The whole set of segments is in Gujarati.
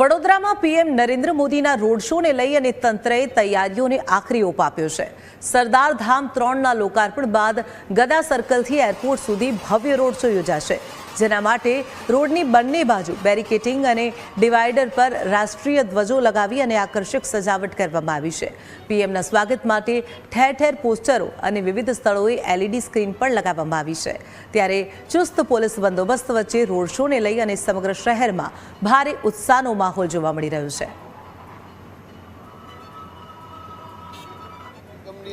વડોદરામાં પીએમ નરેન્દ્ર મોદીના રોડ શોને લઈ અને તંત્રએ તૈયારીઓને આખરી ઓપ આપ્યો છે। સરદાર ધામ 3ના લોકાર્પણ બાદ ગદા સર્કલથી એરપોર્ટ સુધી ભવ્ય રોડ શો યોજાશે, જેના માટે રોડની બંને બાજુ બેરિકેટિંગ અને ડિવાઈડર પર રાષ્ટ્રીય ધ્વજો લગાવી અને આકર્ષક સજાવટ કરવામાં આવી છે। પીએમના સ્વાગત માટે ઠેર ઠેર પોસ્ટરો અને વિવિધ સ્થળોએ એલઈડી સ્ક્રીન પણ લગાવવામાં આવી છે। ત્યારે ચુસ્ત પોલીસ બંદોબસ્ત વચ્ચે રોડ શોને લઈ અને સમગ્ર શહેરમાં ભારે ઉત્સાહનો માહોલ જોવા મળી રહ્યો છે।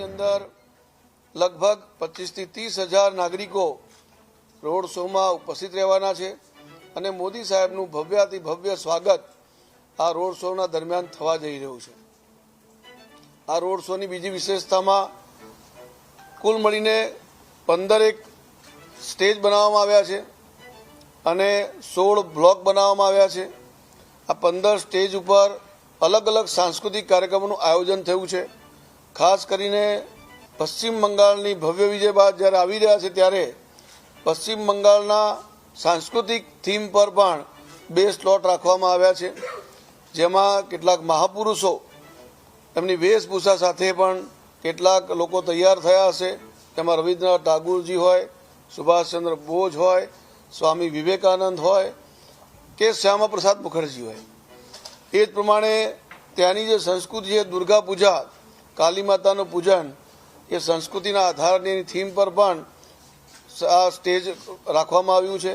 અંદર લગભગ 25 થી 30 હજાર નાગરિકો રોડ શોમાં ઉપસ્થિત રહેવાના છે અને મોદી સાહેબનું ભવ્યાતિ ભવ્ય સ્વાગત આ રોડ શોના દરમિયાન થવા જઈ રહ્યું છે। આ રોડ શોની બીજી વિશેષતામાં કુલ મળીને 15 સ્ટેજ બનાવવામાં આવ્યા છે અને 16 બ્લોક બનાવવામાં આવ્યા છે। આ 15 સ્ટેજ ઉપર અલગ અલગ સાંસ્કૃતિક કાર્યક્રમોનું આયોજન થયું છે। ખાસ કરીને પશ્ચિમ બંગાળની ભવ્ય વિજય બાદ જ્યારે આવી રહ્યા છે ત્યારે પશ્ચિમ બંગાળના સાંસ્કૃતિક થીમ પર પણ 2 સ્લોટ રાખવામાં આવ્યા છે, જેમાં કેટલાક મહાપુરુષો એમની વેશભૂષા સાથે પણ કેટલાક લોકો તૈયાર થયા હશે। તેમાં રવિન્દ્રનાથ ટાગોરજી હોય, સુભાષચંદ્ર બોઝ હોય, સ્વામી વિવેકાનંદ હોય કે શ્યામા પ્રસાદ મુખર્જી હોય। એ જ પ્રમાણે ત્યાંની જે સંસ્કૃતિ છે, દુર્ગા પૂજા, કાલી માતાનું પૂજન, એ સંસ્કૃતિના આધારની થીમ પર પણ આ સ્ટેજ રાખવામાં આવ્યું છે।